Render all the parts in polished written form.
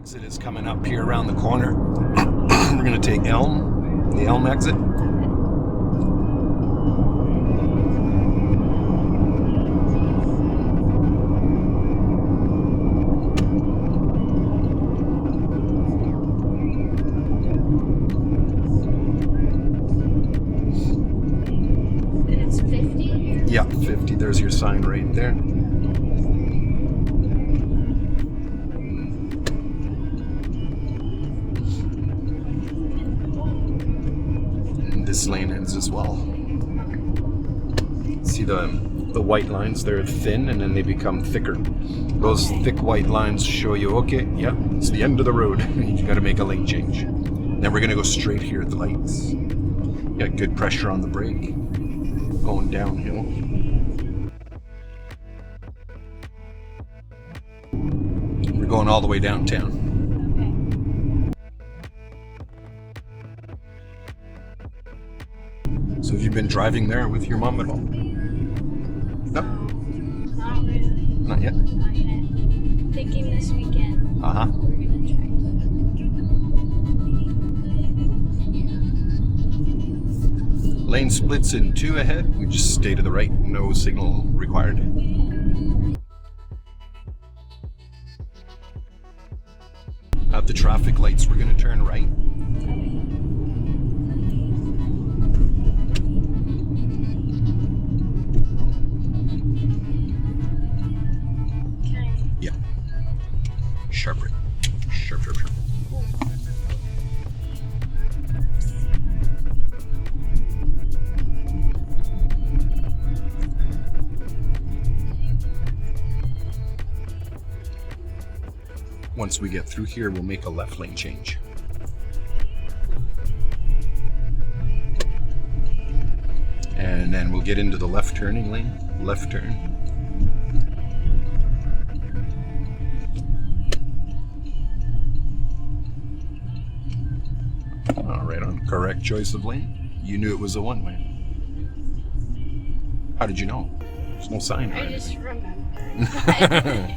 exit is coming up here around the corner. We're going to take the Elm exit. And it's 50? Yeah, 50. There's your sign right there. This lane ends as well. See the white lines, they're thin and then they become thicker. Those thick white lines show you, okay, yeah, it's the end of the road. You gotta make a lane change. Then we're gonna go straight here at the lights. Got good pressure on the brake. Going downhill. We're going all the way downtown. So have you been driving there with your mom at all? No? Not really. Not yet? Not yet. Thinking this weekend. Uh-huh. We're gonna try Lane splits in two ahead. We just stay to the right. No signal required. At the traffic lights, we're going to turn right. Okay. Yeah. Sharp right. Sharp, sharp, sharp. Once we get through here, we'll make a left lane change. And then we'll get into the left turning lane. Left turn. All right, on correct choice of lane. You knew it was a one-way. How did you know? There's no sign or I just anything. remember.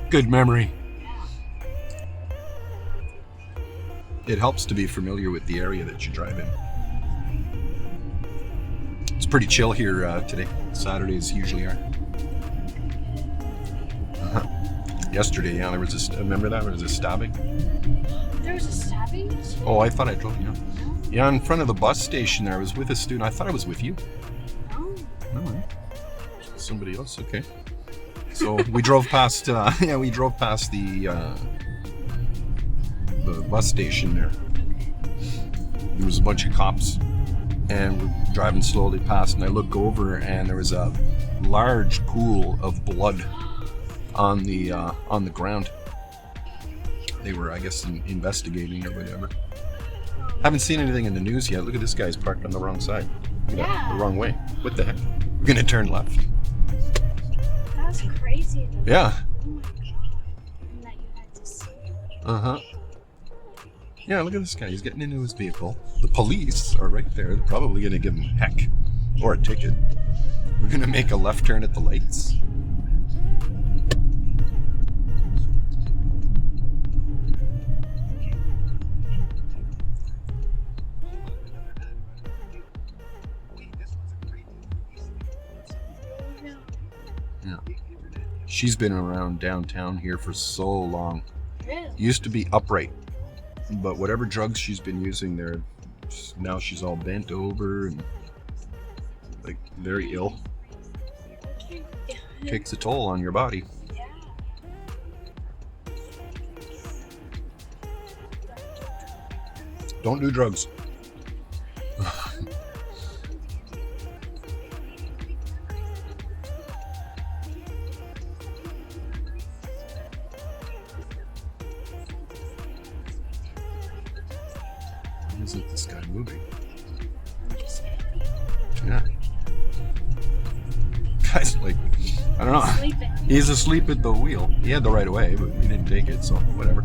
Good memory. It helps to be familiar with the area that you drive in. It's pretty chill here today. Saturdays usually are. Yesterday, yeah, there was a, remember that? There was a stabbing. There was a stabbing yesterday? Oh, I thought I told you. Yeah, in front of the bus station there. I was with a student. I thought I was with you. No. No, right? Somebody else, okay. So we drove past, we drove past the bus station there. There was a bunch of cops, and we're driving slowly past, and I look over, and there was a large pool of blood on the ground. They were, I guess, investigating or whatever. Haven't seen anything in the news yet. Look at this guy's parked on the wrong side. Yeah. The wrong way. What the heck? We're gonna turn left. That's crazy though. Yeah. Oh my god. And that you had to see. Uh-huh. Yeah, look at this guy. He's getting into his vehicle. The police are right there. They're probably going to give him heck or a ticket. We're going to make a left turn at the lights. Yeah. She's been around downtown here for so long. Really? Used to be upright. But whatever drugs she's been using there, now she's all bent over and like very ill. Takes a toll on your body. Yeah. Don't do drugs. Why isn't this guy moving? Yeah. Guy's like, I don't know. Sleeping. He's asleep at the wheel. He had the right of way, but he didn't take it, so whatever.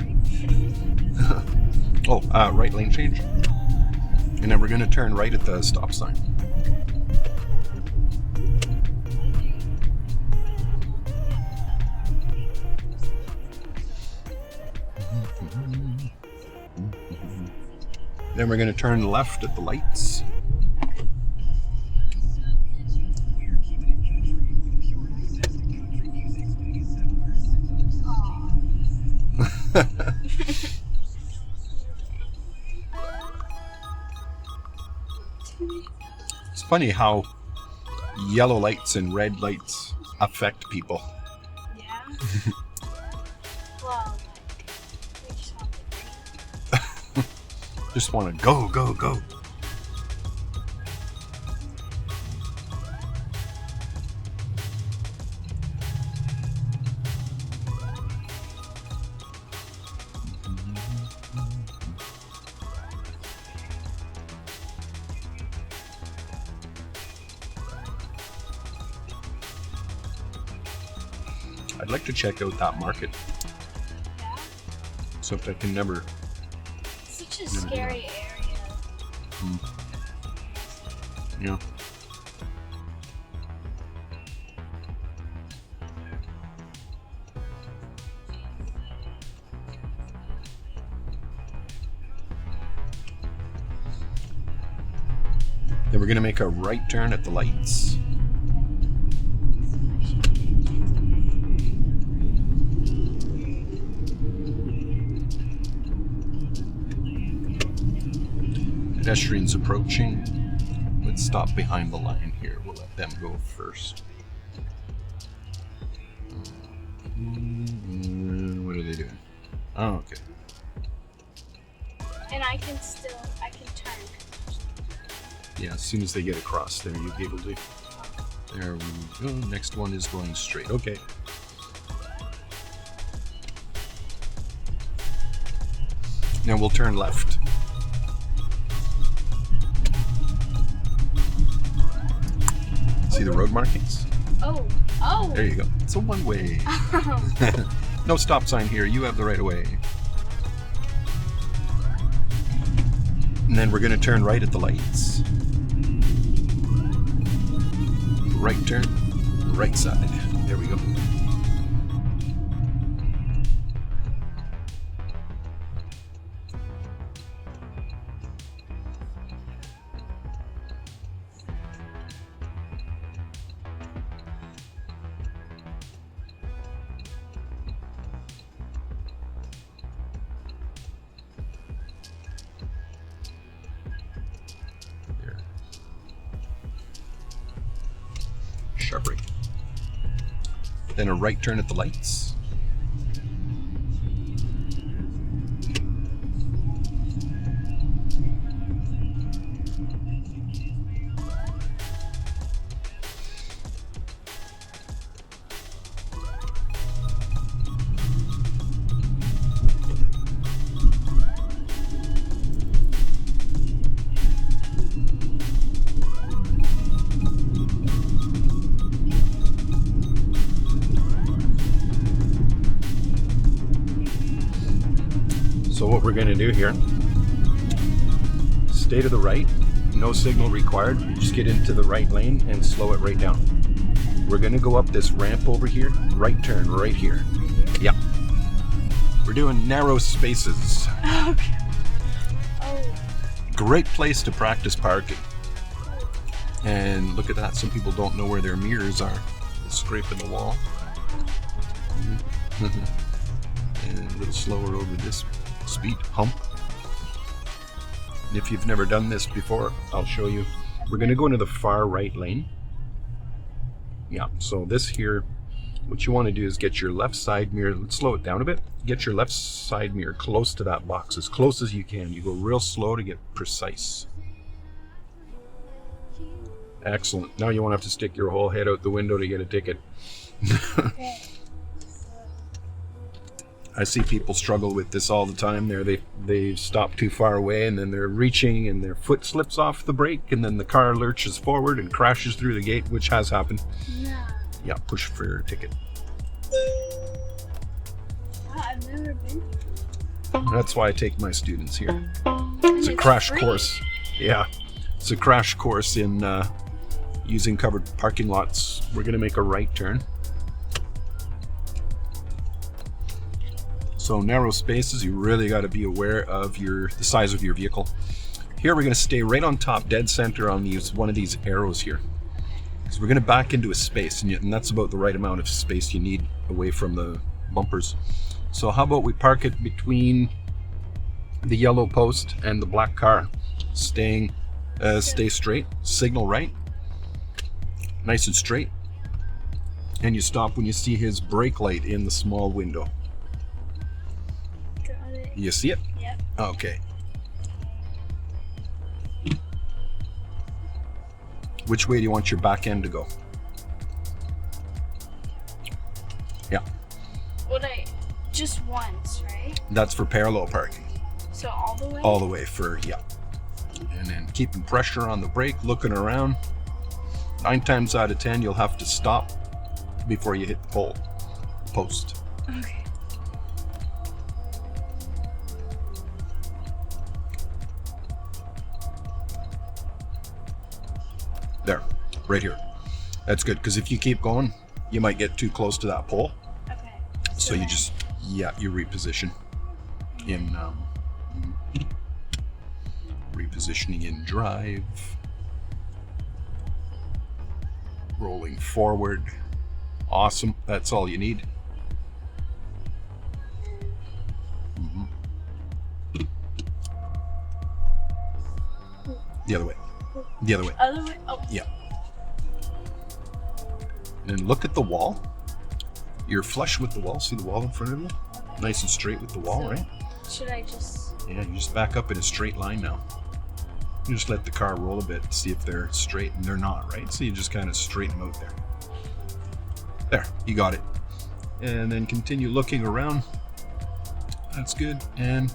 Oh, right lane change. And then we're going to turn right at the stop sign. Then we're going to turn left at the lights. It's funny how yellow lights and red lights affect people. Yeah. Well, we just want the green. Just want to go, go, go. I'd like to check out that market, Yeah. except I can never. Such a scary area. Yeah. Then we're going to make a right turn at the lights. Pedestrians approaching. Let's stop behind the line here. We'll let them go first. What are they doing? Oh, okay. And I can turn. Yeah, as soon as they get across there, you'll be able to. There we go. Next one is going straight. Okay. Now we'll turn left. See the road markings? Oh. There you go. It's a one-way. Oh. No stop sign here. You have the right of way. And then we're going to turn right at the lights. Right turn, right side. There we go. Sharp right. Then a right turn at the lights. So what we're going to do here, stay to the right, no signal required, just get into the right lane and slow it right down. We're going to go up this ramp over here, right turn right here. Yeah. We're doing narrow spaces. Okay. Oh. Great place to practice parking. And look at that, some people don't know where their mirrors are. They're scraping the wall. And a little slower over this speed hump. And if you've never done this before, I'll show you. We're going to go into the far right lane. Yeah, so this here, what you want to do is get your left side mirror, let's slow it down a bit, get your left side mirror close to that box, as close as you can. You go real slow to get precise. Excellent. Now you won't have to stick your whole head out the window to get a ticket. Okay. I see people struggle with this all the time. They stop too far away and then they're reaching and their foot slips off the brake and then the car lurches forward and crashes through the gate, which has happened. No. Yeah, push for your ticket. I've never been. That's why I take my students here. It's a crash course. Yeah, it's a crash course in using covered parking lots. We're going to make a right turn. So narrow spaces, you really got to be aware of the size of your vehicle. Here we're going to stay right on top, dead center on one of these arrows here. Because we're going to back into a space, and that's about the right amount of space you need away from the bumpers. So how about we park it between the yellow post and the black car, stay straight, signal right, nice and straight, and you stop when you see his brake light in the small window. Got it. You see it? Yep. Okay. Which way do you want your back end to go? Yeah. Would I just once, right? That's for parallel parking. So all the way? All the way for, yeah. And then keeping pressure on the brake, looking around. 9 times out of 10, you'll have to stop before you hit the post. Okay. There, right here. That's good, because if you keep going, you might get too close to that pole. Okay. So you just, you reposition in, repositioning in drive, rolling forward. Awesome, that's all you need. The other way. The other way. Other way? Oh. Yeah. And look at the wall. You're flush with the wall. See the wall in front of you? Nice and straight with the wall, So, right? Should I just... Yeah, you just back up in a straight line now. You just let the car roll a bit, see if they're straight, and they're not, right? So you just kind of straighten them out there. There, you got it. And then continue looking around. That's good. And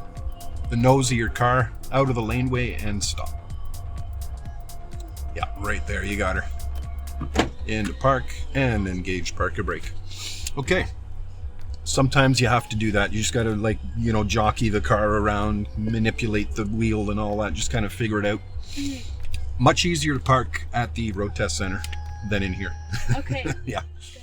the nose of your car out of the laneway and stop. Yeah, right there, you got her. Into park and engage park brake. Okay. Sometimes you have to do that. You just got to jockey the car around, manipulate the wheel and all that, just kind of figure it out. Much easier to park at the road test center than in here. Okay. Yeah. Good.